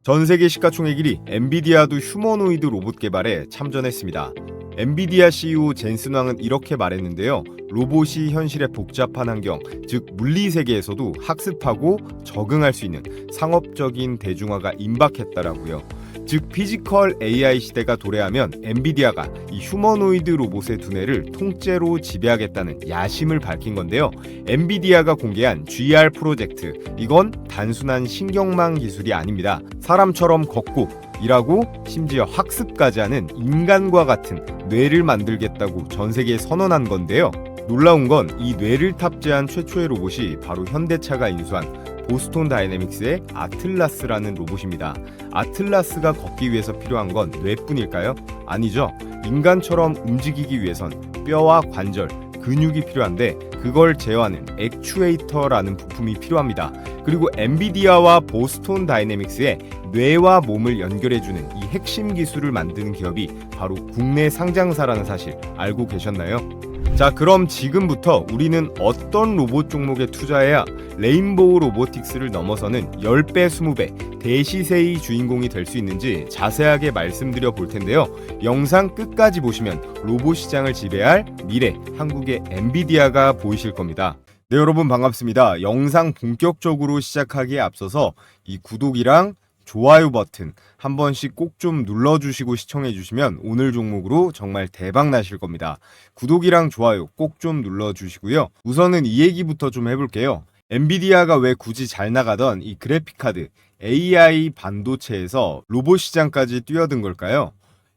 전 세계 시가총액 1위 엔비디아도 휴머노이드 로봇 개발에 참전했습니다. 엔비디아 CEO 젠슨 왕은 이렇게 말했는데요. 로봇이 현실의 복잡한 환경, 즉 물리 세계에서도 학습하고 적응할 수 있는 상업적인 대중화가 임박했다라고요. 즉 피지컬 AI 시대가 도래하면 엔비디아가 이 휴머노이드 로봇의 두뇌를 통째로 지배하겠다는 야심을 밝힌 건데요. 엔비디아가 공개한 GR 프로젝트, 이건 단순한 신경망 기술이 아닙니다. 사람처럼 걷고 일하고 심지어 학습까지 하는 인간과 같은 뇌를 만들겠다고 전 세계에 선언한 건데요. 놀라운 건 이 뇌를 탑재한 최초의 로봇이 바로 현대차가 인수한 보스톤 다이내믹스의 아틀라스라는 로봇입니다. 아틀라스가 걷기 위해서 필요한 건 뇌뿐일까요? 아니죠. 인간처럼 움직이기 위해선 뼈와 관절, 근육이 필요한데 그걸 제어하는 액추에이터라는 부품이 필요합니다. 그리고 엔비디아와 보스톤 다이내믹스의 뇌와 몸을 연결해주는 이 핵심 기술을 만드는 기업이 바로 국내 상장사라는 사실 알고 계셨나요? 자, 그럼 지금부터 우리는 어떤 로봇 종목에 투자해야 레인보우 로보틱스를 넘어서는 10배, 20배 대시세의 주인공이 될 수 있는지 자세하게 말씀드려 볼 텐데요. 영상 끝까지 보시면 로봇 시장을 지배할 미래 한국의 엔비디아가 보이실 겁니다. 네, 여러분 반갑습니다. 영상 본격적으로 시작하기에 앞서서 이 구독이랑 좋아요 버튼 한 번씩 꼭 좀 눌러주시고 시청해주시면 오늘 종목으로 정말 대박 나실 겁니다. 구독이랑 좋아요 꼭 좀 눌러주시고요. 우선은 이 얘기부터 좀 해볼게요. 엔비디아가 왜 굳이 잘 나가던 이 그래픽카드 AI 반도체에서 로봇 시장까지 뛰어든 걸까요?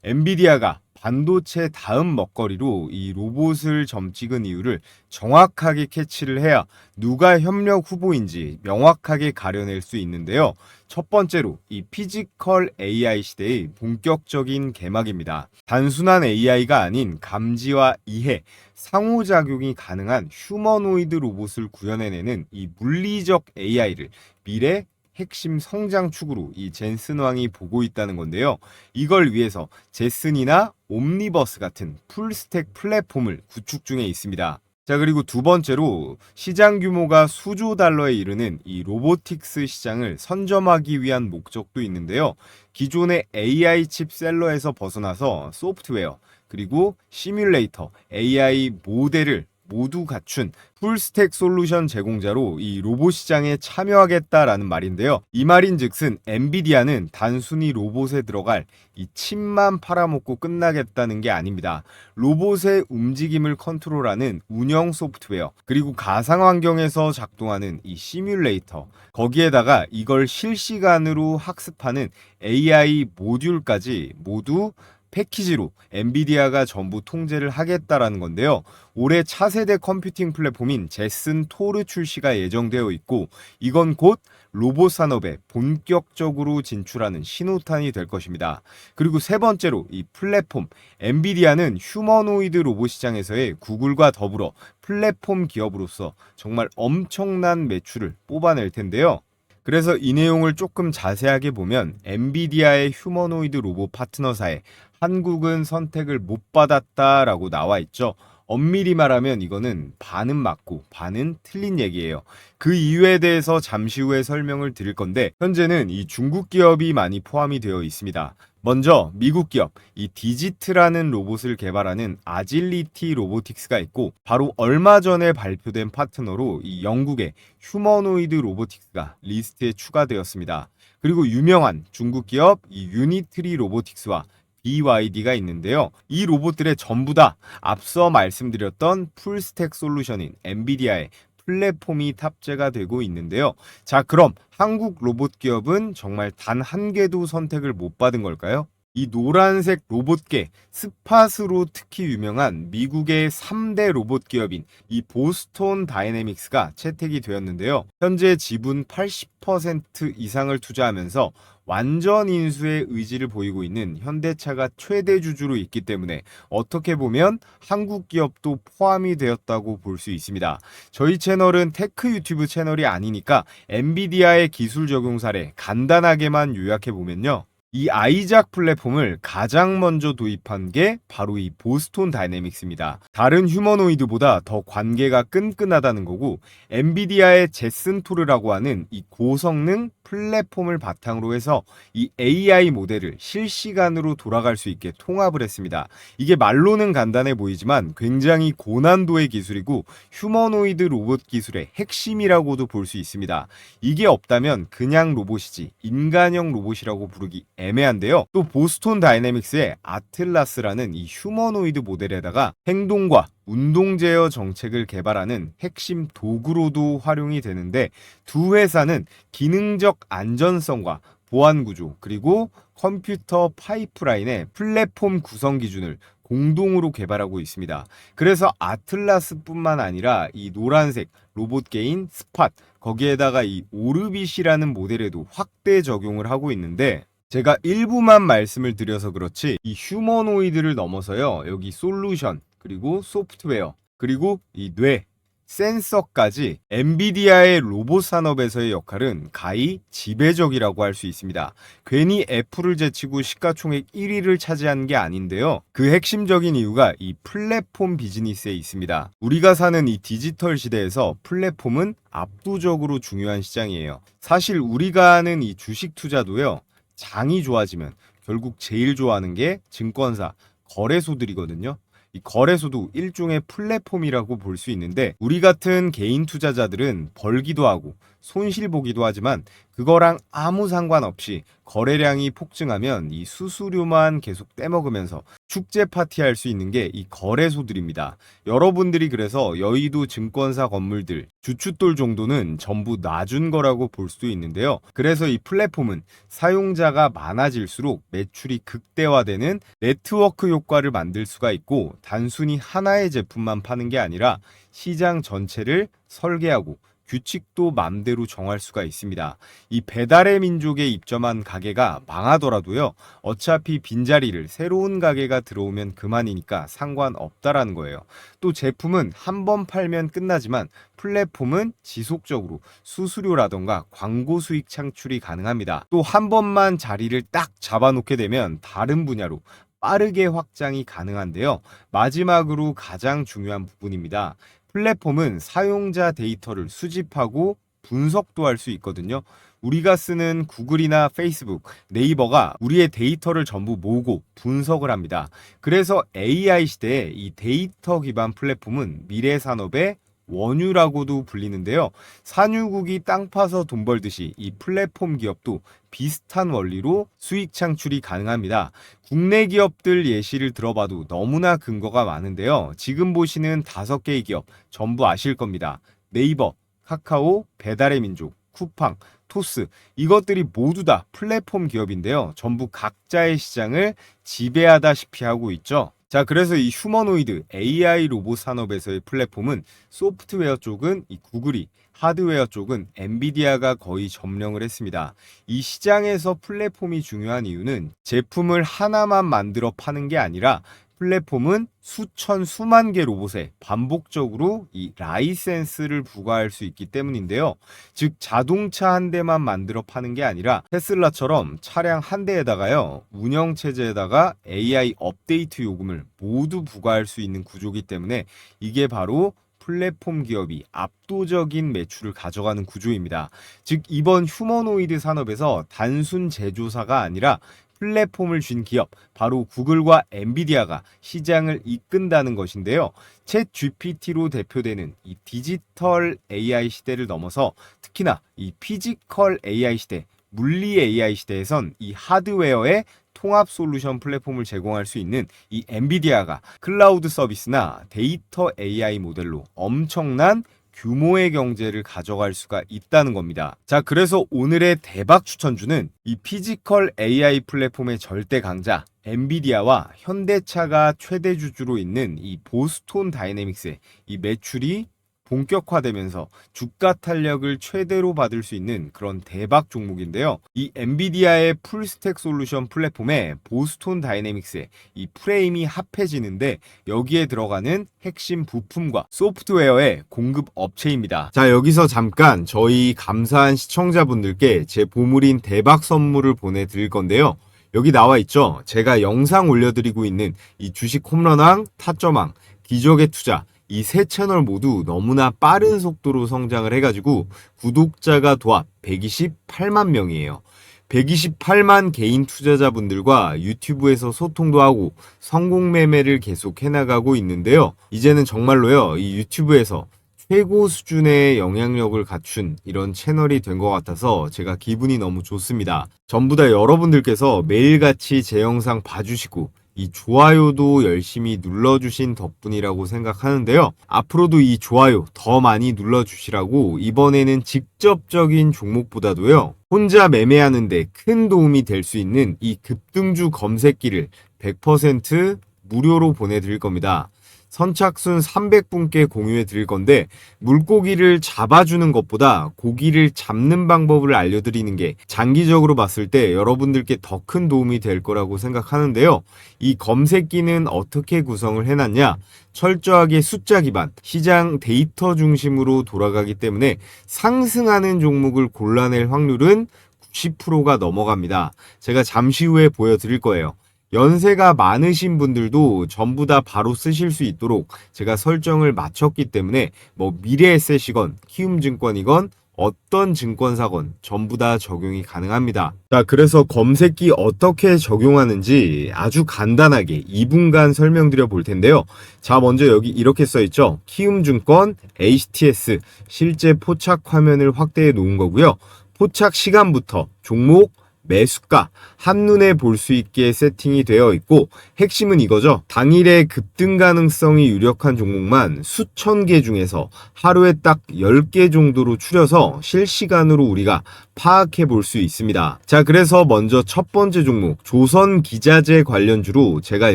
엔비디아가 반도체 다음 먹거리로 이 로봇을 점 찍은 이유를 정확하게 캐치를 해야 누가 협력 후보인지 명확하게 가려낼 수 있는데요. 첫 번째로 이 피지컬 AI 시대의 본격적인 개막입니다. 단순한 AI가 아닌 감지와 이해, 상호작용이 가능한 휴머노이드 로봇을 구현해내는 이 물리적 AI를 미래 핵심 성장 축으로 이 젠슨 왕이 보고 있다는 건데요. 이걸 위해서 제슨이나 옴니버스 같은 풀스택 플랫폼을 구축 중에 있습니다. 자, 그리고 두 번째로 시장 규모가 수조 달러에 이르는 이 로보틱스 시장을 선점하기 위한 목적도 있는데요. 기존의 AI 칩 셀러에서 벗어나서 소프트웨어, 그리고 시뮬레이터, AI 모델을 모두 갖춘 풀스택 솔루션 제공자로 이 로봇 시장에 참여하겠다라는 말인데요. 이 말인즉슨 엔비디아는 단순히 로봇에 들어갈 이 칩만 팔아먹고 끝나겠다는 게 아닙니다. 로봇의 움직임을 컨트롤하는 운영 소프트웨어, 그리고 가상 환경에서 작동하는 이 시뮬레이터, 거기에다가 이걸 실시간으로 학습하는 AI 모듈까지 모두 패키지로 엔비디아가 전부 통제를 하겠다라는 건데요. 올해 차세대 컴퓨팅 플랫폼인 제슨 토르 출시가 예정되어 있고 이건 곧 로봇 산업에 본격적으로 진출하는 신호탄이 될 것입니다. 그리고 세 번째로 이 플랫폼, 엔비디아는 휴머노이드 로봇 시장에서의 구글과 더불어 플랫폼 기업으로서 정말 엄청난 매출을 뽑아낼 텐데요. 그래서 이 내용을 조금 자세하게 보면 엔비디아의 휴머노이드 로봇 파트너사에 한국은 선택을 못 받았다라고 나와 있죠. 엄밀히 말하면 이거는 반은 맞고 반은 틀린 얘기예요. 그 이유에 대해서 잠시 후에 설명을 드릴 건데 현재는 이 중국 기업이 많이 포함이 되어 있습니다. 먼저 미국 기업 이 디지트라는 로봇을 개발하는 아질리티 로보틱스가 있고 바로 얼마 전에 발표된 파트너로 이 영국의 휴머노이드 로보틱스가 리스트에 추가되었습니다. 그리고 유명한 중국 기업 이 유니트리 로보틱스와 BYD가 있는데요. 이 로봇들의 전부 다 앞서 말씀드렸던 풀스택 솔루션인 엔비디아의 플랫폼이 탑재가 되고 있는데요. 자, 그럼 한국 로봇 기업은 정말 단 한 개도 선택을 못 받은 걸까요? 이 노란색 로봇계 스팟으로 특히 유명한 미국의 3대 로봇 기업인 이 보스톤 다이내믹스가 채택이 되었는데요. 현재 지분 80% 이상을 투자하면서 완전 인수의 의지를 보이고 있는 현대차가 최대 주주로 있기 때문에 어떻게 보면 한국 기업도 포함이 되었다고 볼 수 있습니다. 저희 채널은 테크 유튜브 채널이 아니니까 엔비디아의 기술 적용 사례 간단하게만 요약해 보면요. 이 아이작 플랫폼을 가장 먼저 도입한 게 바로 이 보스톤 다이내믹스입니다. 다른 휴머노이드보다 더 관계가 끈끈하다는 거고 엔비디아의 제슨 토르라고 하는 이 고성능 플랫폼을 바탕으로 해서 이 AI 모델을 실시간으로 돌아갈 수 있게 통합을 했습니다. 이게 말로는 간단해 보이지만 굉장히 고난도의 기술이고 휴머노이드 로봇 기술의 핵심이라고도 볼 수 있습니다. 이게 없다면 그냥 로봇이지 인간형 로봇이라고 부르기 애매한데요. 또 보스톤 다이내믹스의 아틀라스라는 이 휴머노이드 모델에다가 행동과 운동 제어 정책을 개발하는 핵심 도구로도 활용이 되는데, 두 회사는 기능적 안전성과 보안 구조 그리고 컴퓨터 파이프라인의 플랫폼 구성 기준을 공동으로 개발하고 있습니다. 그래서 아틀라스뿐만 아니라 이 노란색 로봇 개인 스팟, 거기에다가 이 오르빗이라는 모델에도 확대 적용을 하고 있는데, 제가 일부만 말씀을 드려서 그렇지 이 휴머노이드를 넘어서요, 여기 솔루션 그리고 소프트웨어 그리고 이 뇌, 센서까지 엔비디아의 로봇 산업에서의 역할은 가히 지배적이라고 할 수 있습니다. 괜히 애플을 제치고 시가총액 1위를 차지한 게 아닌데요. 그 핵심적인 이유가 이 플랫폼 비즈니스에 있습니다. 우리가 사는 이 디지털 시대에서 플랫폼은 압도적으로 중요한 시장이에요. 사실 우리가 하는 이 주식 투자도요, 장이 좋아지면 결국 제일 좋아하는 게 증권사, 거래소들이거든요. 이 거래소도 일종의 플랫폼이라고 볼 수 있는데, 우리 같은 개인 투자자들은 벌기도 하고 손실 보기도 하지만 그거랑 아무 상관없이 거래량이 폭증하면 이 수수료만 계속 떼먹으면서 축제 파티할 수 있는 게 이 거래소들입니다. 여러분들이 그래서 여의도 증권사 건물들 주춧돌 정도는 전부 놔준 거라고 볼 수도 있는데요. 그래서 이 플랫폼은 사용자가 많아질수록 매출이 극대화되는 네트워크 효과를 만들 수가 있고, 단순히 하나의 제품만 파는 게 아니라 시장 전체를 설계하고 규칙도 맘대로 정할 수가 있습니다. 이 배달의 민족에 입점한 가게가 망하더라도요, 어차피 빈자리를 새로운 가게가 들어오면 그만이니까 상관없다라는 거예요. 또 제품은 한 번 팔면 끝나지만 플랫폼은 지속적으로 수수료라던가 광고 수익 창출이 가능합니다. 또 한 번만 자리를 딱 잡아놓게 되면 다른 분야로 빠르게 확장이 가능한데요. 마지막으로 가장 중요한 부분입니다. 플랫폼은 사용자 데이터를 수집하고 분석도 할 수 있거든요. 우리가 쓰는 구글이나 페이스북, 네이버가 우리의 데이터를 전부 모으고 분석을 합니다. 그래서 AI 시대에 이 데이터 기반 플랫폼은 미래 산업의 원유라고도 불리는데요. 산유국이 땅 파서 돈 벌듯이 이 플랫폼 기업도 비슷한 원리로 수익 창출이 가능합니다. 국내 기업들 예시를 들어봐도 너무나 근거가 많은데요. 지금 보시는 5개의 기업 전부 아실 겁니다. 네이버, 카카오, 배달의 민족, 쿠팡, 토스, 이것들이 모두 다 플랫폼 기업인데요. 전부 각자의 시장을 지배하다시피 하고 있죠. 자, 그래서 이 휴머노이드 AI 로봇 산업에서의 플랫폼은 소프트웨어 쪽은 이 구글이, 하드웨어 쪽은 엔비디아가 거의 점령을 했습니다. 이 시장에서 플랫폼이 중요한 이유는 제품을 하나만 만들어 파는 게 아니라 플랫폼은 수천 수만 개 로봇에 반복적으로 이 라이센스를 부과할 수 있기 때문인데요. 즉 자동차 한 대만 만들어 파는 게 아니라 테슬라처럼 차량 한 대에다가요, 운영 체제에다가 AI 업데이트 요금을 모두 부과할 수 있는 구조이기 때문에 이게 바로 플랫폼 기업이 압도적인 매출을 가져가는 구조입니다. 즉 이번 휴머노이드 산업에서 단순 제조사가 아니라 플랫폼을 쥔 기업, 바로 구글과 엔비디아가 시장을 이끈다는 것인데요. 챗 GPT로 대표되는 이 디지털 AI 시대를 넘어서 특히나 이 피지컬 AI 시대, 물리 AI 시대에선 이 하드웨어의 통합 솔루션 플랫폼을 제공할 수 있는 이 엔비디아가 클라우드 서비스나 데이터 AI 모델로 엄청난 규모의 경제를 가져갈 수가 있다는 겁니다. 자, 그래서 오늘의 대박 추천주는 이 피지컬 AI 플랫폼의 절대 강자 엔비디아와 현대차가 최대 주주로 있는 이 보스톤 다이내믹스의 이 매출이 본격화되면서 주가 탄력을 최대로 받을 수 있는 그런 대박 종목인데요. 이 엔비디아의 풀스택 솔루션 플랫폼에 보스톤 다이내믹스의 이 프레임이 합해지는데, 여기에 들어가는 핵심 부품과 소프트웨어의 공급 업체입니다. 자, 여기서 잠깐 저희 감사한 시청자분들께 제 보물인 대박 선물을 보내드릴 건데요. 여기 나와 있죠. 제가 영상 올려드리고 있는 이 주식 홈런왕, 타점왕, 기적의 투자, 이 세 채널 모두 너무나 빠른 속도로 성장을 해가지고 구독자가 도합 128만 명이에요. 128만 개인 투자자분들과 유튜브에서 소통도 하고 성공 매매를 계속 해나가고 있는데요. 이제는 정말로요, 이 유튜브에서 최고 수준의 영향력을 갖춘 이런 채널이 된 것 같아서 제가 기분이 너무 좋습니다. 전부 다 여러분들께서 매일같이 제 영상 봐주시고 이 좋아요도 열심히 눌러주신 덕분이라고 생각하는데요. 앞으로도 이 좋아요 더 많이 눌러주시라고 이번에는 직접적인 종목보다도요, 혼자 매매하는데 큰 도움이 될 수 있는 이 급등주 검색기를 100% 무료로 보내드릴 겁니다. 선착순 300분께 공유해 드릴 건데, 물고기를 잡아주는 것보다 고기를 잡는 방법을 알려드리는 게 장기적으로 봤을 때 여러분들께 더 큰 도움이 될 거라고 생각하는데요. 이 검색기는 어떻게 구성을 해놨냐? 철저하게 숫자 기반, 시장 데이터 중심으로 돌아가기 때문에 상승하는 종목을 골라낼 확률은 90%가 넘어갑니다. 제가 잠시 후에 보여드릴 거예요. 연세가 많으신 분들도 전부 다 바로 쓰실 수 있도록 제가 설정을 마쳤기 때문에 뭐 미래에셋이건 키움증권이건 어떤 증권사건 전부 다 적용이 가능합니다. 자, 그래서 검색기 어떻게 적용하는지 아주 간단하게 2분간 설명드려 볼 텐데요. 자, 먼저 여기 이렇게 써있죠. 키움증권 HTS 실제 포착 화면을 확대해 놓은 거고요. 포착 시간부터 종목, 매수가 한눈에 볼 수 있게 세팅이 되어 있고, 핵심은 이거죠. 당일의 급등 가능성이 유력한 종목만 수천 개 중에서 하루에 딱 10개 정도로 추려서 실시간으로 우리가 파악해 볼 수 있습니다. 자, 그래서 먼저 첫 번째 종목 조선기자재 관련주로 제가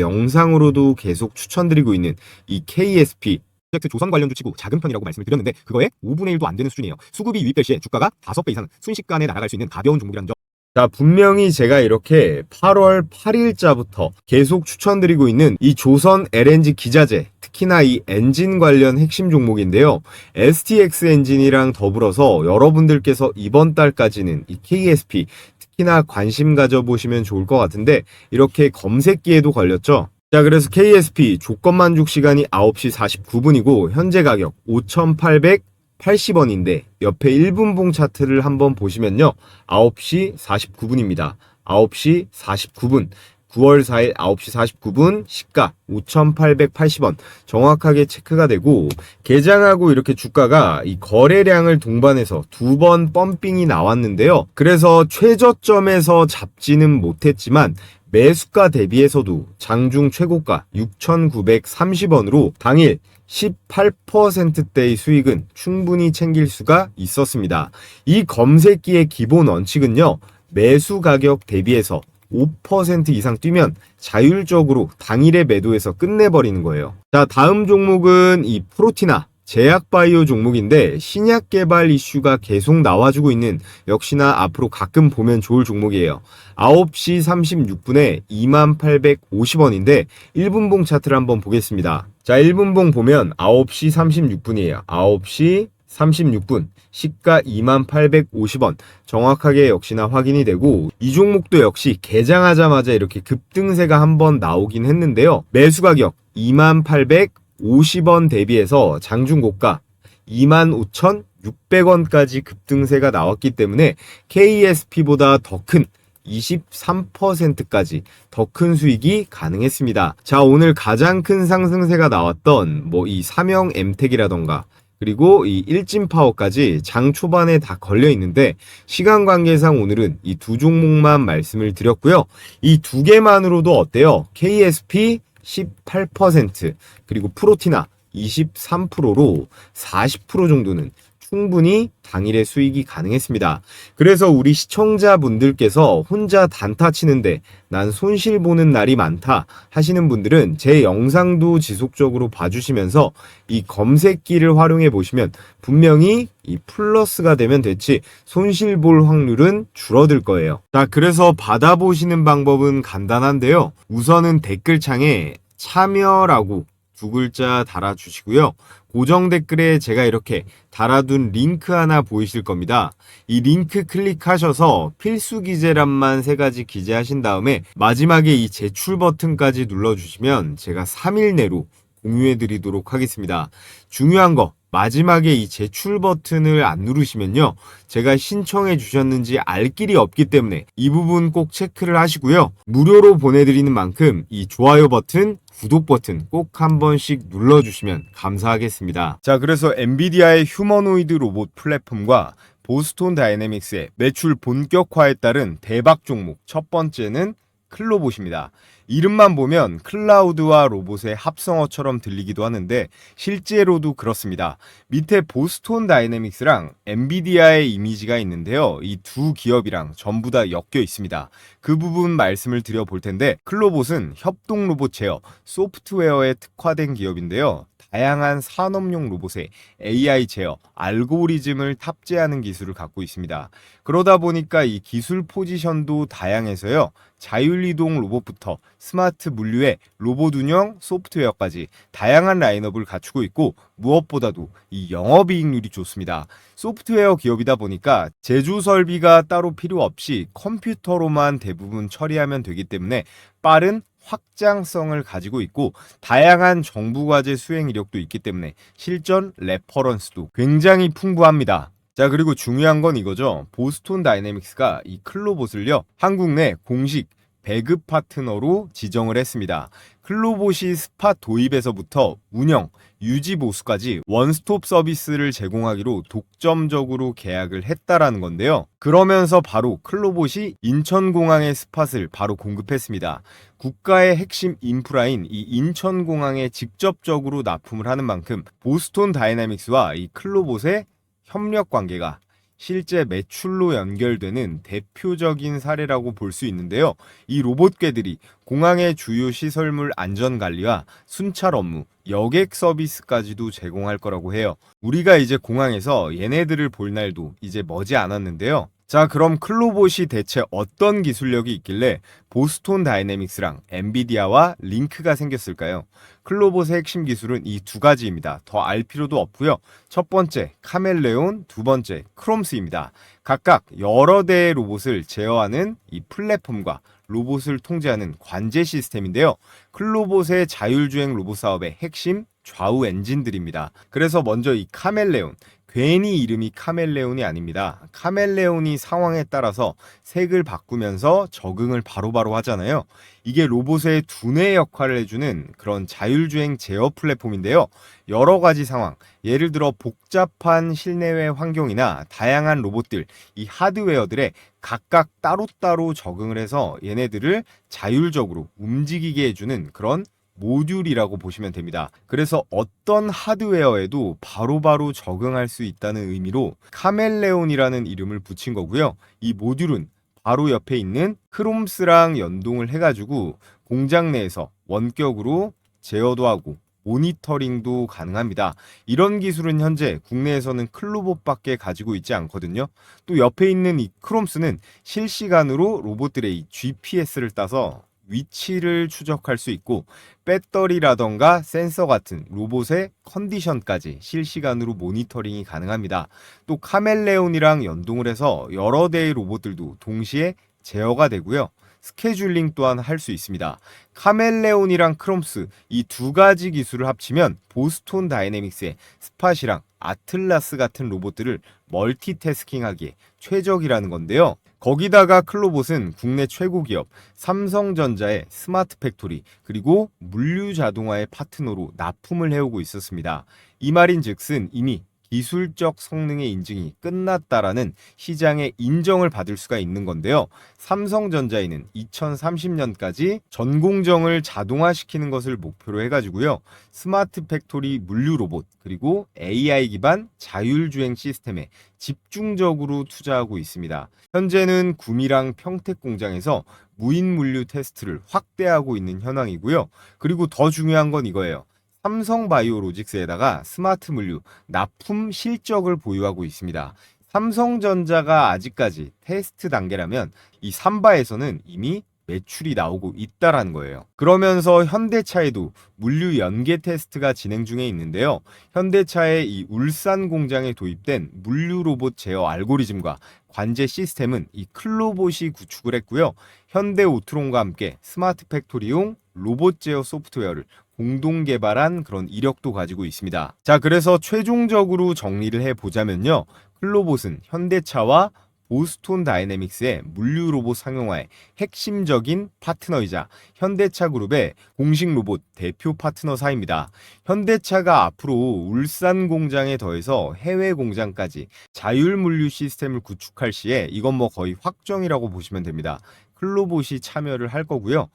영상으로도 계속 추천드리고 있는 이 KSP 조선 관련주 치고 작은 편이라고 말씀을 드렸는데 그거에 5분의 1도 안 되는 수준이에요. 수급이 유입될 시에 주가가 5배 이상 순식간에 날아갈 수 있는 가벼운 종목이라는 점. 자, 분명히 제가 이렇게 8월 8일자부터 계속 추천드리고 있는 이 조선 LNG 기자재, 특히나 이 엔진 관련 핵심 종목인데요. STX 엔진이랑 더불어서 여러분들께서 이번 달까지는 이 KSP 특히나 관심 가져보시면 좋을 것 같은데, 이렇게 검색기에도 걸렸죠. 자, 그래서 KSP 조건 만족 시간이 9시 49분이고 현재 가격 5,880원인데 옆에 1분봉 차트를 한번 보시면요, 9시 49분입니다. 9시 49분 9월 4일 9시 49분 시가 5,880원 정확하게 체크가 되고, 개장하고 이렇게 주가가 이 거래량을 동반해서 두 번 펌핑이 나왔는데요. 그래서 최저점에서 잡지는 못했지만 매수가 대비해서도 장중 최고가 6,930원으로 당일 18%대의 수익은 충분히 챙길 수가 있었습니다. 이 검색기의 기본 원칙은요, 매수 가격 대비해서 5% 이상 뛰면 자율적으로 당일의 매도에서 끝내버리는 거예요. 자, 다음 종목은 이 프로티나 제약바이오 종목인데 신약 개발 이슈가 계속 나와주고 있는, 역시나 앞으로 가끔 보면 좋을 종목이에요. 9시 36분에 2850원인데 1분봉 차트를 한번 보겠습니다. 자, 1분봉 보면 9시 36분이에요. 9시 36분 시가 2850원 정확하게 역시나 확인이 되고, 이 종목도 역시 개장하자마자 이렇게 급등세가 한번 나오긴 했는데요. 매수 가격 2850원 대비해서 장중 고가 25,600원까지 급등세가 나왔기 때문에 KSP보다 더 큰 23%까지 더 큰 수익이 가능했습니다. 자, 오늘 가장 큰 상승세가 나왔던 뭐 이 삼형 엠텍이라던가 그리고 이 일진파워까지 장 초반에 다 걸려 있는데, 시간 관계상 오늘은 이 두 종목만 말씀을 드렸고요. 이 두 개만으로도 어때요? KSP 18% 그리고 프로티나 23%로 40% 정도는 충분히 당일의 수익이 가능했습니다. 그래서 우리 시청자분들께서 혼자 단타 치는데 난 손실 보는 날이 많다 하시는 분들은 제 영상도 지속적으로 봐주시면서 이 검색기를 활용해 보시면 분명히 이 플러스가 되면 됐지 손실 볼 확률은 줄어들 거예요. 자, 그래서 받아보시는 방법은 간단한데요. 우선은 댓글창에 참여라고 두 글자 달아주시고요. 고정 댓글에 제가 이렇게 달아둔 링크 하나 보이실 겁니다. 이 링크 클릭하셔서 필수 기재란만 3가지 기재하신 다음에 마지막에 이 제출 버튼까지 눌러주시면 제가 3일 내로 공유해 드리도록 하겠습니다. 중요한 거 마지막에 이 제출 버튼을 안 누르시면요, 제가 신청해 주셨는지 알 길이 없기 때문에 이 부분 꼭 체크를 하시고요. 무료로 보내드리는 만큼 이 좋아요 버튼, 구독 버튼 꼭 한 번씩 눌러주시면 감사하겠습니다. 자, 그래서 엔비디아의 휴머노이드 로봇 플랫폼과 보스톤 다이내믹스의 매출 본격화에 따른 대박 종목 첫 번째는 클로봇입니다. 이름만 보면 클라우드와 로봇의 합성어처럼 들리기도 하는데 실제로도 그렇습니다. 밑에 보스톤 다이내믹스랑 엔비디아의 이미지가 있는데요. 이 두 기업이랑 전부 다 엮여 있습니다. 그 부분 말씀을 드려볼 텐데, 클로봇은 협동 로봇 제어, 소프트웨어에 특화된 기업인데요. 다양한 산업용 로봇에 AI 제어, 알고리즘을 탑재하는 기술을 갖고 있습니다. 그러다 보니까 이 기술 포지션도 다양해서요. 자율이동 로봇부터 스마트 물류에 로봇 운영 소프트웨어까지 다양한 라인업을 갖추고 있고, 무엇보다도 이 영업이익률이 좋습니다. 소프트웨어 기업이다 보니까 제조 설비가 따로 필요 없이 컴퓨터로만 대부분 처리하면 되기 때문에 빠른 확장성을 가지고 있고, 다양한 정부 과제 수행 이력도 있기 때문에 실전 레퍼런스도 굉장히 풍부합니다. 자, 그리고 중요한 건 이거죠. 보스톤 다이내믹스가 이 클로봇을요, 한국 내 공식 배급 파트너로 지정을 했습니다. 클로봇이 스팟 도입에서부터 운영, 유지 보수까지 원스톱 서비스를 제공하기로 독점적으로 계약을 했다라는 건데요. 그러면서 바로 클로봇이 인천공항의 스팟을 바로 공급했습니다. 국가의 핵심 인프라인 이 인천공항에 직접적으로 납품을 하는 만큼 보스톤 다이내믹스와 이 클로봇의 협력 관계가 실제 매출로 연결되는 대표적인 사례라고 볼 수 있는데요. 이 로봇괴들이 공항의 주요 시설물 안전 관리와 순찰 업무, 여객 서비스까지도 제공할 거라고 해요. 우리가 이제 공항에서 얘네들을 볼 날도 이제 머지 않았는데요. 자, 그럼 클로봇이 대체 어떤 기술력이 있길래 보스톤 다이내믹스랑 엔비디아와 링크가 생겼을까요? 클로봇의 핵심 기술은 이 두 가지입니다. 더 알 필요도 없고요. 첫 번째 카멜레온, 두 번째 크롬스입니다. 각각 여러 대의 로봇을 제어하는 이 플랫폼과 로봇을 통제하는 관제 시스템인데요. 클로봇의 자율주행 로봇 사업의 핵심 좌우 엔진들입니다. 그래서 먼저 이 카멜레온, 괜히 이름이 카멜레온이 아닙니다. 카멜레온이 상황에 따라서 색을 바꾸면서 적응을 바로바로 하잖아요. 이게 로봇의 두뇌 역할을 해주는 그런 자율주행 제어 플랫폼인데요. 여러 가지 상황, 예를 들어 복잡한 실내외 환경이나 다양한 로봇들, 이 하드웨어들에 각각 따로따로 적응을 해서 얘네들을 자율적으로 움직이게 해주는 그런 모듈이라고 보시면 됩니다. 그래서 어떤 하드웨어에도 바로바로 적응할 수 있다는 의미로 카멜레온이라는 이름을 붙인 거고요. 이 모듈은 바로 옆에 있는 크롬스랑 연동을 해가지고 공장 내에서 원격으로 제어도 하고 모니터링도 가능합니다. 이런 기술은 현재 국내에서는 클로봇밖에 가지고 있지 않거든요. 또 옆에 있는 이 크롬스는 실시간으로 로봇들의 이 GPS를 따서 위치를 추적할 수 있고, 배터리라던가 센서 같은 로봇의 컨디션까지 실시간으로 모니터링이 가능합니다. 또 카멜레온이랑 연동을 해서 여러 대의 로봇들도 동시에 제어가 되고요. 스케줄링 또한 할 수 있습니다. 카멜레온이랑 크롬스 이 두 가지 기술을 합치면 보스톤 다이내믹스의 스팟이랑 아틀라스 같은 로봇들을 멀티태스킹하기에 최적이라는 건데요. 거기다가 클로봇은 국내 최고 기업 삼성전자의 스마트 팩토리 그리고 물류 자동화의 파트너로 납품을 해오고 있었습니다. 이 말인즉슨 이미 기술적 성능의 인증이 끝났다라는 시장의 인정을 받을 수가 있는 건데요. 삼성전자에는 2030년까지 전공정을 자동화시키는 것을 목표로 해가지고요. 스마트 팩토리 물류 로봇 그리고 AI 기반 자율주행 시스템에 집중적으로 투자하고 있습니다. 현재는 구미랑 평택 공장에서 무인 물류 테스트를 확대하고 있는 현황이고요. 그리고 더 중요한 건 이거예요. 삼성바이오로직스에다가 스마트 물류 납품 실적을 보유하고 있습니다. 삼성전자가 아직까지 테스트 단계라면 이 삼바에서는 이미 매출이 나오고 있다라는 거예요. 그러면서 현대차에도 물류 연계 테스트가 진행 중에 있는데요. 현대차의 이 울산 공장에 도입된 물류 로봇 제어 알고리즘과 관제 시스템은 이 클로봇이 구축을 했고요. 현대 오트론과 함께 스마트 팩토리용 로봇 제어 소프트웨어를 공동 개발한 그런 이력도 가지고 있습니다. 자, 그래서 최종적으로 정리를 해보자면요. 클로봇은 현대차와 보스톤 다이내믹스의 물류 로봇 상용화의 핵심적인 파트너이자 현대차 그룹의 공식 로봇 대표 파트너사입니다. 현대차가 앞으로 울산 공장에 더해서 해외 공장까지 자율 물류 시스템을 구축할 시에 이건 뭐 거의 확정이라고 보시면 됩니다. 클로봇이 참여를 할 거고요.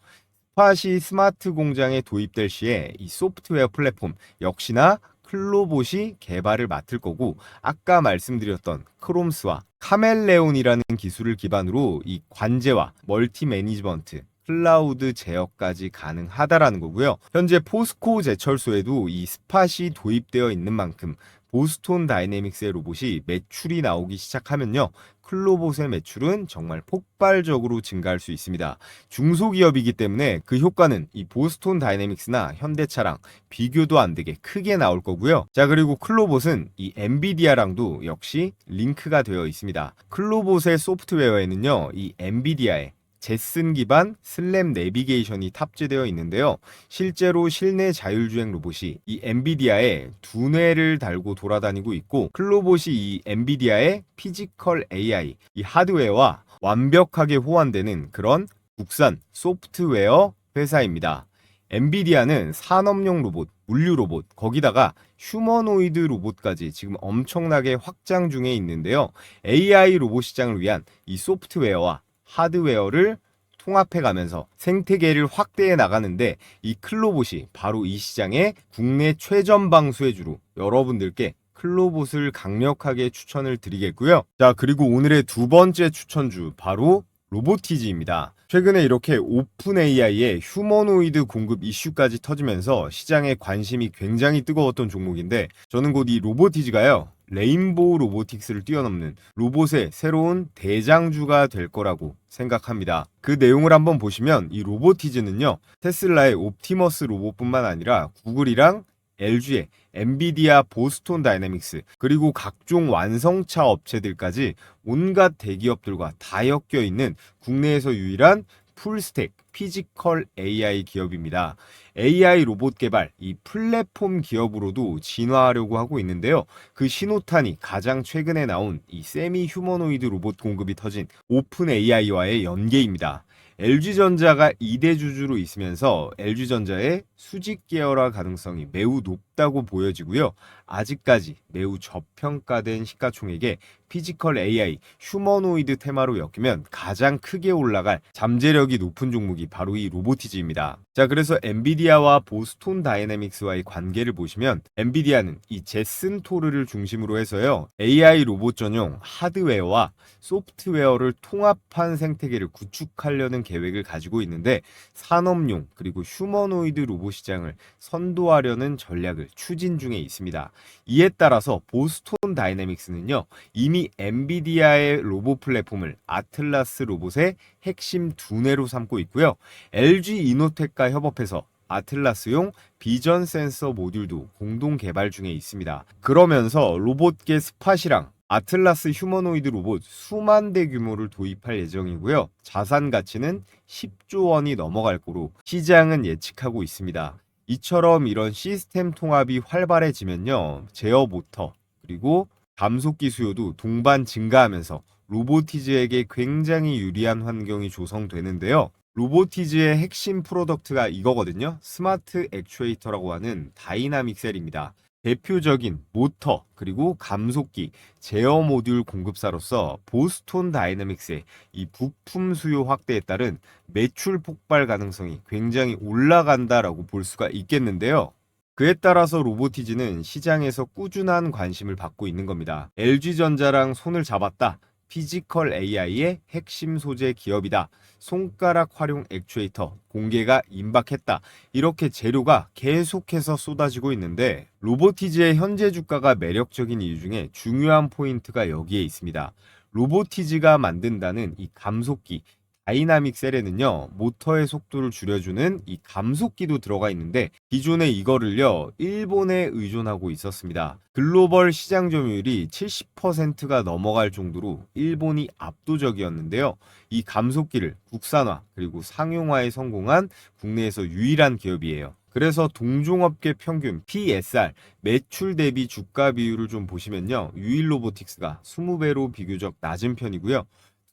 스팟이 스마트 공장에 도입될 시에 이 소프트웨어 플랫폼 역시나 클로봇이 개발을 맡을 거고, 아까 말씀드렸던 크롬스와 카멜레온이라는 기술을 기반으로 이 관제와 멀티 매니지먼트, 클라우드 제어까지 가능하다라는 거고요. 현재 포스코 제철소에도 이 스팟이 도입되어 있는 만큼 보스톤 다이내믹스의 로봇이 매출이 나오기 시작하면요, 클로봇의 매출은 정말 폭발적으로 증가할 수 있습니다. 중소기업이기 때문에 그 효과는 이 보스톤 다이내믹스나 현대차랑 비교도 안 되게 크게 나올 거고요. 자, 그리고 클로봇은 이 엔비디아랑도 역시 링크가 되어 있습니다. 클로봇의 소프트웨어에는요, 이 엔비디아의 제슨 기반 슬램 내비게이션이 탑재되어 있는데요. 실제로 실내 자율주행 로봇이 이 엔비디아의 두뇌를 달고 돌아다니고 있고, 클로봇이 이 엔비디아의 피지컬 AI, 이 하드웨어와 완벽하게 호환되는 그런 국산 소프트웨어 회사입니다. 엔비디아는 산업용 로봇, 물류 로봇, 거기다가 휴머노이드 로봇까지 지금 엄청나게 확장 중에 있는데요. AI 로봇 시장을 위한 이 소프트웨어와 하드웨어를 통합해 가면서 생태계를 확대해 나가는데, 이 클로봇이 바로 이 시장의 국내 최전 방수해주로 여러분들께 클로봇을 강력하게 추천을 드리겠고요. 자, 그리고 오늘의 두 번째 추천주 바로 로보티즈입니다. 최근에 이렇게 오픈 AI의 휴머노이드 공급 이슈까지 터지면서 시장에 관심이 굉장히 뜨거웠던 종목인데, 저는 곧 이 로보티즈가요, 레인보우 로보틱스를 뛰어넘는 로봇의 새로운 대장주가 될 거라고 생각합니다. 그 내용을 한번 보시면 이 로보티즈는요, 테슬라의 옵티머스 로봇뿐만 아니라 구글이랑 LG의 엔비디아 보스톤 다이내믹스, 그리고 각종 완성차 업체들까지 온갖 대기업들과 다 엮여 있는 국내에서 유일한 풀스택 피지컬 AI 기업입니다. AI 로봇 개발, 이 플랫폼 기업으로도 진화하려고 하고 있는데요. 그 신호탄이 가장 최근에 나온 이 세미 휴머노이드 로봇 공급이 터진 오픈 AI와의 연계입니다. LG전자가 2대 주주로 있으면서 LG전자의 수직 계열화 가능성이 매우 높다고 보여지고요. 아직까지 매우 저평가된 시가총액에 피지컬 AI, 휴머노이드 테마로 엮이면 가장 크게 올라갈 잠재력이 높은 종목이 바로 이 로보티즈입니다. 자, 그래서 엔비디아와 보스톤 다이내믹스와의 관계를 보시면, 엔비디아는 이 제슨 토르를 중심으로 해서요, AI 로봇 전용 하드웨어와 소프트웨어를 통합한 생태계를 구축하려는 계획을 가지고 있는데, 산업용 그리고 휴머노이드 로봇 시장을 선도하려는 전략을 추진 중에 있습니다. 이에 따라서 보스톤 다이내믹스는요, 이미 엔비디아의 로봇 플랫폼을 아틀라스 로봇의 핵심 두뇌로 삼고 있고요. LG 이노텍과 협업해서 아틀라스용 비전 센서 모듈도 공동 개발 중에 있습니다. 그러면서 로봇계 스팟이랑 아틀라스 휴머노이드 로봇 수만 대 규모를 도입할 예정이고요. 자산 가치는 10조 원이 넘어갈 거로 시장은 예측하고 있습니다. 이처럼 이런 시스템 통합이 활발해지면요, 제어 모터 그리고 감속기 수요도 동반 증가하면서 로보티즈에게 굉장히 유리한 환경이 조성되는데요. 로보티즈의 핵심 프로덕트가 이거거든요. 스마트 액추에이터라고 하는 다이나믹 셀입니다. 대표적인 모터 그리고 감속기, 제어 모듈 공급사로서 보스톤 다이내믹스의 이 부품 수요 확대에 따른 매출 폭발 가능성이 굉장히 올라간다라고 볼 수가 있겠는데요. 그에 따라서 로보티즈는 시장에서 꾸준한 관심을 받고 있는 겁니다. LG전자랑 손을 잡았다. 피지컬 AI의 핵심 소재 기업이다. 손가락 활용 액추에이터 공개가 임박했다. 이렇게 재료가 계속해서 쏟아지고 있는데, 로보티즈의 현재 주가가 매력적인 이유 중에 중요한 포인트가 여기에 있습니다. 로보티즈가 만든다는 이 감속기 다이나믹 셀에는요, 모터의 속도를 줄여주는 이 감속기도 들어가 있는데, 기존에 이거를요, 일본에 의존하고 있었습니다. 글로벌 시장 점유율이 70%가 넘어갈 정도로 일본이 압도적이었는데요. 이 감속기를 국산화 그리고 상용화에 성공한 국내에서 유일한 기업이에요. 그래서 동종업계 평균 PSR 매출 대비 주가 비율을 좀 보시면요. 유일 로보틱스가 20배로 비교적 낮은 편이고요.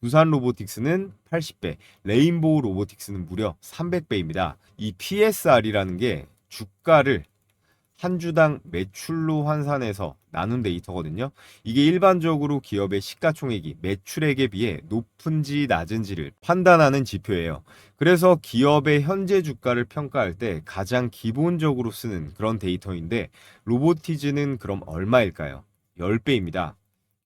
두산 로보틱스는 80배, 레인보우 로보틱스는 무려 300배입니다. 이 PSR이라는 게 주가를 한 주당 매출로 환산해서 나눈 데이터거든요. 이게 일반적으로 기업의 시가총액이 매출액에 비해 높은지 낮은지를 판단하는 지표예요. 그래서 기업의 현재 주가를 평가할 때 가장 기본적으로 쓰는 그런 데이터인데 로보티즈는 그럼 얼마일까요? 10배입니다.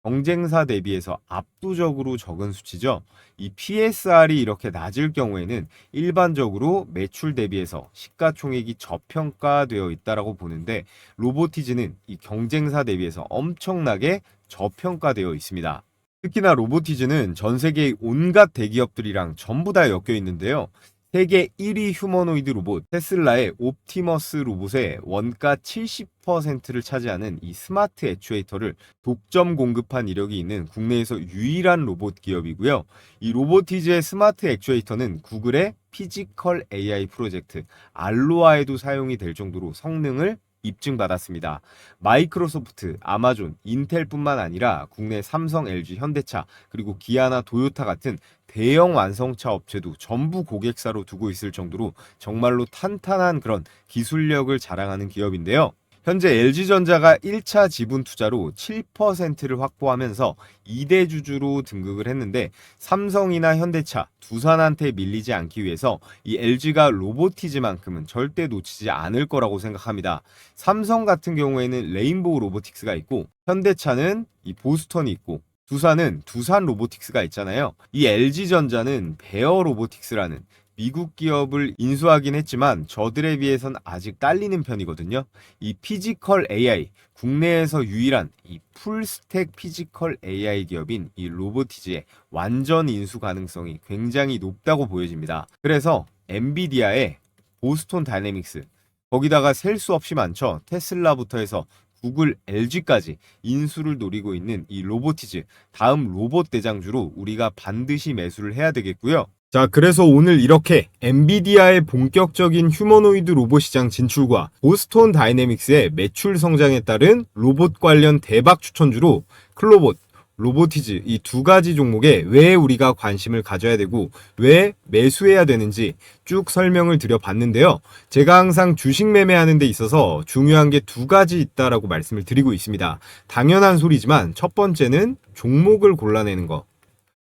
경쟁사 대비해서 압도적으로 적은 수치죠. 이 PSR이 이렇게 낮을 경우에는 일반적으로 매출 대비해서 시가총액이 저평가되어 있다라고 보는데 로보티즈는 이 경쟁사 대비해서 엄청나게 저평가되어 있습니다. 특히나 로보티즈는 전 세계의 온갖 대기업들이랑 전부 다 엮여 있는데요. 세계 1위 휴머노이드 로봇 테슬라의 옵티머스 로봇의 원가 70%를 차지하는 이 스마트 액추에이터를 독점 공급한 이력이 있는 국내에서 유일한 로봇 기업이고요. 이 로보티즈의 스마트 액추에이터는 구글의 피지컬 AI 프로젝트 알로아에도 사용이 될 정도로 성능을 입증받았습니다. 마이크로소프트, 아마존, 인텔뿐만 아니라 국내 삼성, LG, 현대차, 그리고 기아나 도요타 같은 대형 완성차 업체도 전부 고객사로 두고 있을 정도로 정말로 탄탄한 그런 기술력을 자랑하는 기업인데요. 현재 LG전자가 1차 지분 투자로 7%를 확보하면서 2대 주주로 등극을 했는데 삼성이나 현대차, 두산한테 밀리지 않기 위해서 이 LG가 로보티즈만큼은 절대 놓치지 않을 거라고 생각합니다. 삼성 같은 경우에는 레인보우 로보틱스가 있고 현대차는 이 보스턴이 있고 두산은 두산 로보틱스가 있잖아요. 이 LG전자는 베어 로보틱스라는 미국 기업을 인수하긴 했지만 저들에 비해선 아직 딸리는 편이거든요. 이 피지컬 AI, 국내에서 유일한 이 풀스택 피지컬 AI 기업인 이 로보티즈의 완전 인수 가능성이 굉장히 높다고 보여집니다. 그래서 엔비디아의 보스톤 다이내믹스, 거기다가 셀 수 없이 많죠. 테슬라부터 해서 구글, LG까지 인수를 노리고 있는 이 로보티즈, 다음 로봇 대장주로 우리가 반드시 매수를 해야 되겠고요. 자, 그래서 오늘 이렇게 엔비디아의 본격적인 휴머노이드 로봇 시장 진출과 보스톤 다이내믹스의 매출 성장에 따른 로봇 관련 대박 추천주로 클로봇, 로보티즈 이 두 가지 종목에 왜 우리가 관심을 가져야 되고 왜 매수해야 되는지 쭉 설명을 드려봤는데요. 제가 항상 주식 매매하는 데 있어서 중요한 게 두 가지 있다라고 말씀을 드리고 있습니다. 당연한 소리지만 첫 번째는 종목을 골라내는 거.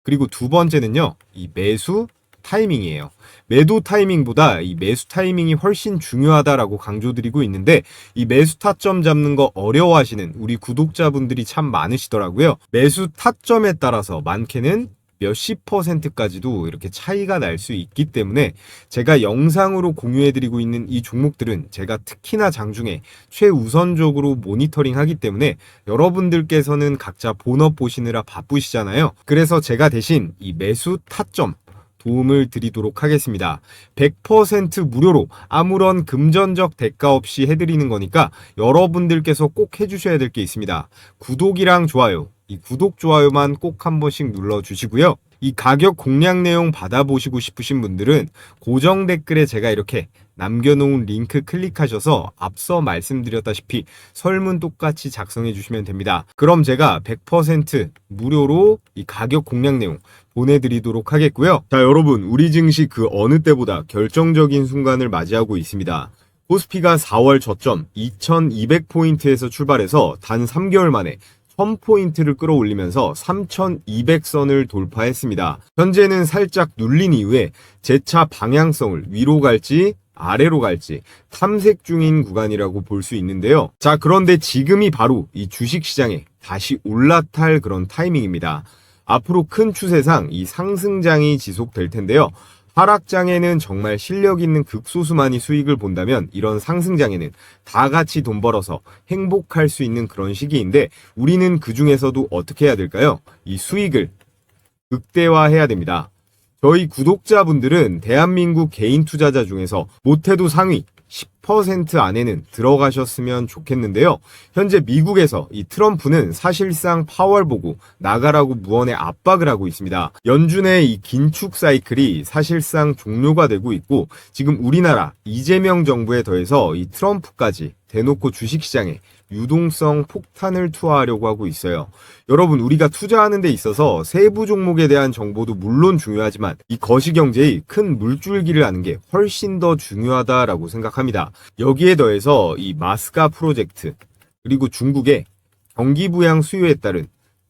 그리고 두 번째는요, 이 매수 타이밍이에요. 매도 타이밍보다 이 매수 타이밍이 훨씬 중요하다라고 강조드리고 있는데 이 매수 타점 잡는 거 어려워하시는 우리 구독자분들이 참 많으시더라고요. 매수 타점에 따라서 많게는 몇십 %까지도 이렇게 차이가 날 수 있기 때문에 제가 영상으로 공유해드리고 있는 이 종목들은 제가 특히나 장중에 최우선적으로 모니터링 하기 때문에 여러분들께서는 각자 본업 보시느라 바쁘시잖아요. 그래서 제가 대신 이 매수 타점 도움을 드리도록 하겠습니다. 100% 무료로 아무런 금전적 대가 없이 해드리는 거니까 여러분들께서 꼭 해주셔야 될 게 있습니다. 구독이랑 좋아요, 이 구독, 좋아요만 꼭 한 번씩 눌러주시고요. 이 가격 공략 내용 받아보시고 싶으신 분들은 고정 댓글에 제가 이렇게 남겨놓은 링크 클릭하셔서 앞서 말씀드렸다시피 설문 똑같이 작성해 주시면 됩니다. 그럼 제가 100% 무료로 이 가격 공략 내용 보내드리도록 하겠고요. 자, 여러분, 우리 증시 그 어느 때보다 결정적인 순간을 맞이하고 있습니다. 코스피가 4월 저점 2200포인트에서 출발해서 단 3개월 만에 1000포인트를 끌어올리면서 3200선을 돌파했습니다. 현재는 살짝 눌린 이후에 재차 방향성을 위로 갈지 아래로 갈지 탐색 중인 구간이라고 볼 수 있는데요. 자, 그런데 지금이 바로 이 주식시장에 다시 올라탈 그런 타이밍입니다. 앞으로 큰 추세상 이 상승장이 지속될 텐데요. 하락장에는 정말 실력 있는 극소수만이 수익을 본다면 이런 상승장에는 다 같이 돈 벌어서 행복할 수 있는 그런 시기인데 우리는 그 중에서도 어떻게 해야 될까요? 이 수익을 극대화해야 됩니다. 저희 구독자분들은 대한민국 개인 투자자 중에서 못해도 상위 10% 안에는 들어가셨으면 좋겠는데요. 현재 미국에서 이 트럼프는 사실상 파월 보고 나가라고 무언의 압박을 하고 있습니다. 연준의 이 긴축 사이클이 사실상 종료가 되고 있고, 지금 우리나라 이재명 정부에 더해서 이 트럼프까지 대놓고 주식시장에 유동성 폭탄을 투하하려고 하고 있어요. 여러분, 우리가 투자하는 데 있어서 세부 종목에 대한 정보도 물론 중요하지만 이 거시경제의 큰 물줄기를 아는 게 훨씬 더 중요하다라고 생각합니다. 여기에 더해서 이 마스가 프로젝트, 그리고 중국의 경기 부양 수요에 따른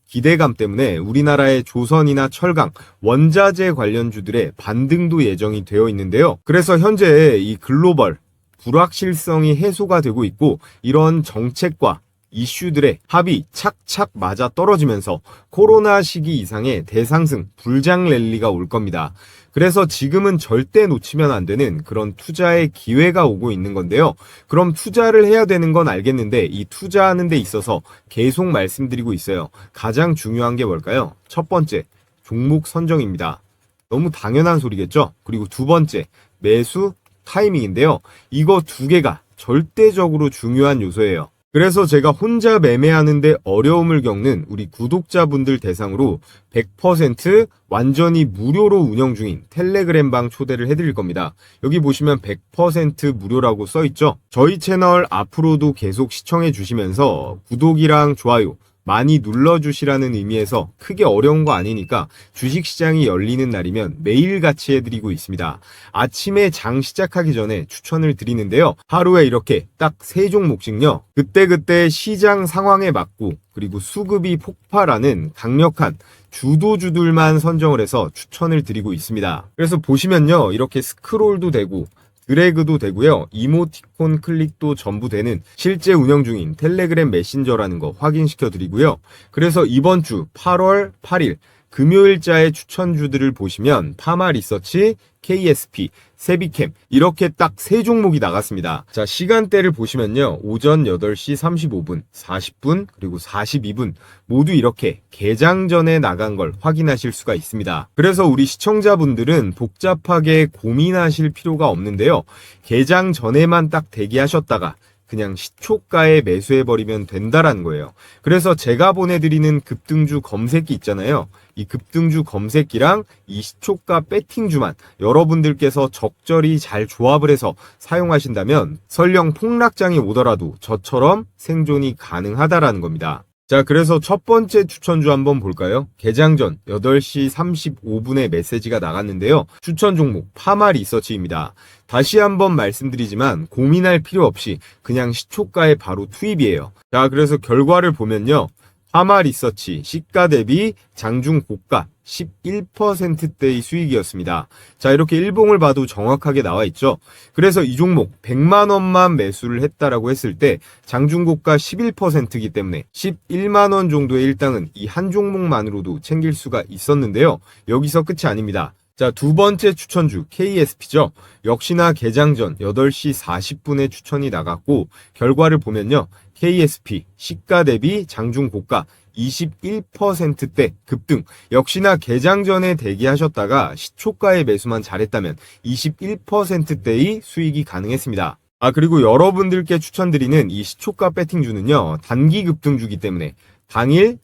기대감 때문에 우리나라의 조선이나 철강, 원자재 관련주들의 반등도 예정이 되어 있는데요. 그래서 현재 이 글로벌 불확실성이 해소가 되고 있고, 이런 정책과 이슈들의 합이 착착 맞아 떨어지면서 코로나 시기 이상의 대상승 불장 랠리가 올 겁니다. 그래서 지금은 절대 놓치면 안 되는 그런 투자의 기회가 오고 있는 건데요. 그럼 투자를 해야 되는 건 알겠는데, 이 투자하는 데 있어서 계속 말씀드리고 있어요. 가장 중요한 게 뭘까요? 첫 번째, 종목 선정입니다. 너무 당연한 소리겠죠? 그리고 두 번째, 매수 타이밍인데요. 이거 두 개가 절대적으로 중요한 요소예요. 그래서 제가 혼자 매매하는데 어려움을 겪는 우리 구독자분들 대상으로 100% 완전히 무료로 운영 중인 텔레그램방 초대를 해드릴 겁니다. 여기 보시면 100% 무료라고 써있죠. 저희 채널 앞으로도 계속 시청해 주시면서 구독이랑 좋아요 많이 눌러주시라는 의미에서 크게 어려운 거 아니니까 주식시장이 열리는 날이면 매일같이 해드리고 있습니다. 아침에 장 시작하기 전에 추천을 드리는데요. 하루에 이렇게 딱 3종목씩요. 그때그때 시장 상황에 맞고, 그리고 수급이 폭발하는 강력한 주도주들만 선정을 해서 추천을 드리고 있습니다. 그래서 보시면요, 이렇게 스크롤도 되고 드래그도 되고요. 이모티콘 클릭도 전부 되는 실제 운영 중인 텔레그램 메신저라는 거 확인시켜 드리고요. 그래서 이번 주 8월 8일 금요일자의 추천주들을 보시면 파마 리서치, KSP, 세비캠 이렇게 딱 3종목이 나갔습니다. 자, 시간대를 보시면요. 오전 8시 35분, 40분, 그리고 42분 모두 이렇게 개장 전에 나간 걸 확인하실 수가 있습니다. 그래서 우리 시청자분들은 복잡하게 고민하실 필요가 없는데요. 개장 전에만 딱 대기하셨다가 그냥 시초가에 매수해버리면 된다라는 거예요. 그래서 제가 보내드리는 급등주 검색기 있잖아요. 이 급등주 검색기랑 이 시초가 배팅주만 여러분들께서 적절히 잘 조합을 해서 사용하신다면 설령 폭락장이 오더라도 저처럼 생존이 가능하다라는 겁니다. 자, 그래서 첫 번째 추천주 한번 볼까요? 개장 전 8시 35분에 메시지가 나갔는데요. 추천 종목 파마 리서치입니다. 다시 한번 말씀드리지만 고민할 필요 없이 그냥 시초가에 바로 투입이에요. 자, 그래서 결과를 보면요. 파마 리서치 시가 대비 장중 고가 11%대의 수익이었습니다. 자, 이렇게 일봉을 봐도 정확하게 나와 있죠. 그래서 이 종목 100만 원만 매수를 했다라고 했을 때 장중 고가 11%이기 때문에 11만 원 정도의 일당은 이 한 종목만으로도 챙길 수가 있었는데요. 여기서 끝이 아닙니다. 자, 두 번째 추천주 KSP죠. 역시나 개장 전 8시 40분에 추천이 나갔고 결과를 보면요. KSP 시가 대비 장중 고가 21%대 급등. 역시나 개장 전에 대기하셨다가 시초가에 매수만 잘했다면 21%대의 수익이 가능했습니다. 아, 그리고 여러분들께 추천드리는 이 시초가 배팅주는요. 단기 급등주기 때문에 당일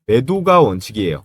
매도가 원칙이에요.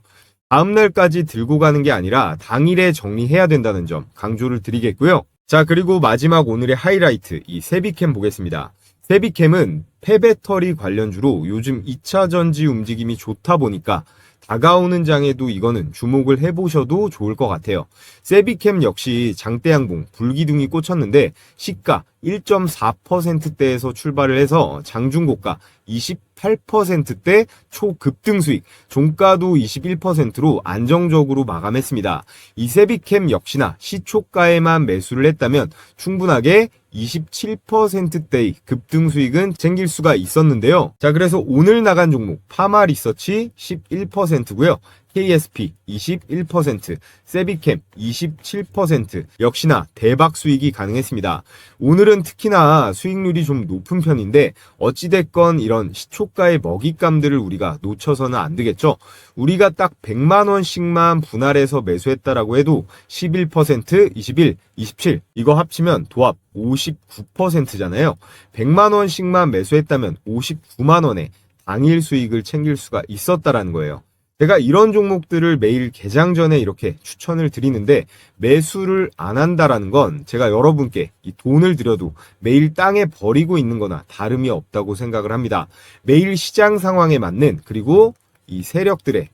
다음날까지 들고 가는 게 아니라 당일에 정리해야 된다는 점 강조를 드리겠고요. 자, 그리고 마지막 오늘의 하이라이트 이 세비캠 보겠습니다. 세비캠은 폐배터리 관련주로 요즘 2차 전지 움직임이 좋다 보니까 다가오는 장에도 이거는 주목을 해보셔도 좋을 것 같아요. 세비캠 역시 장대양봉 불기둥이 꽂혔는데 시가 1.4%대에서 출발을 해서 장중고가 28%대 초급등 수익, 종가도 21%로 안정적으로 마감했습니다. 이 세비캠 역시나 시초가에만 매수를 했다면 충분하게 27%대의 급등 수익은 챙길 수가 있었는데요. 자, 그래서 오늘 나간 종목 파마 리서치 11%고요. KSP 21%, 세비캠 27%, 역시나 대박 수익이 가능했습니다. 오늘은 특히나 수익률이 좀 높은 편인데 어찌됐건 이런 시초가의 먹잇감들을 우리가 놓쳐서는 안 되겠죠. 우리가 딱 100만 원씩만 분할해서 매수했다라고 해도 11%, 21, 27 이거 합치면 도합 59%잖아요. 100만 원씩만 매수했다면 59만 원에 당일 수익을 챙길 수가 있었다라는 거예요. 제가 이런 종목들을 매일 개장 전에 이렇게 추천을 드리는데 매수를 안 한다라는 건 제가 여러분께 이 돈을 들여도 매일 땅에 버리고 있는 거나 다름이 없다고 생각을 합니다. 매일 시장 상황에 맞는 그리고 이 세력들의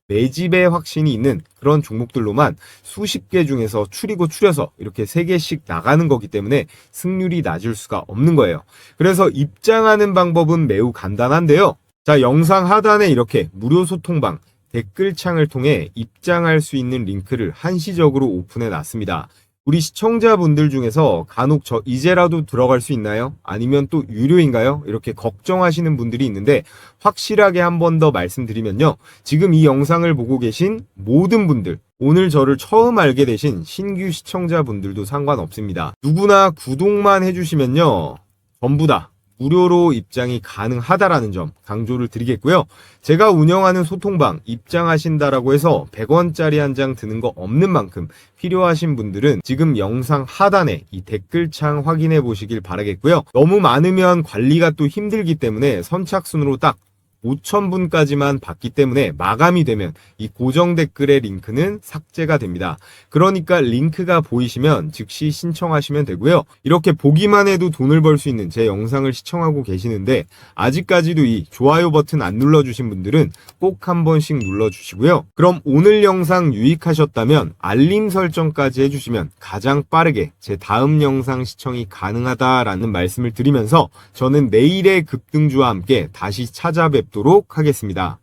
매집의 확신이 있는 그런 종목들로만 수십 개 중에서 추려서 이렇게 3개씩 나가는 거기 때문에 승률이 낮을 수가 없는 거예요. 그래서 입장하는 방법은 매우 간단한데요. 자, 영상 하단에 이렇게 무료 소통방 댓글창을 통해 입장할 수 있는 링크를 한시적으로 오픈해 놨습니다. 우리 시청자분들 중에서 간혹 저 이제라도 들어갈 수 있나요? 아니면 또 유료인가요? 이렇게 걱정하시는 분들이 있는데 확실하게 한 번 더 말씀드리면요. 지금 이 영상을 보고 계신 모든 분들, 오늘 저를 처음 알게 되신 신규 시청자분들도 상관없습니다. 누구나 구독만 해주시면요. 전부 다 무료로 입장이 가능하다라는 점 강조를 드리겠고요. 제가 운영하는 소통방 입장하신다라고 해서 100원짜리 한 장 드는 거 없는 만큼 필요하신 분들은 지금 영상 하단에 이 댓글창 확인해 보시길 바라겠고요. 너무 많으면 관리가 또 힘들기 때문에 선착순으로 딱 5,000분까지만 받기 때문에 마감이 되면 이 고정 댓글의 링크는 삭제가 됩니다. 그러니까 링크가 보이시면 즉시 신청하시면 되고요. 이렇게 보기만 해도 돈을 벌 수 있는 제 영상을 시청하고 계시는데 아직까지도 이 좋아요 버튼 안 눌러주신 분들은 꼭 한 번씩 눌러주시고요. 그럼 오늘 영상 유익하셨다면 알림 설정까지 해주시면 가장 빠르게 제 다음 영상 시청이 가능하다라는 말씀을 드리면서 저는 내일의 급등주와 함께 다시 찾아뵙도록 하겠습니다.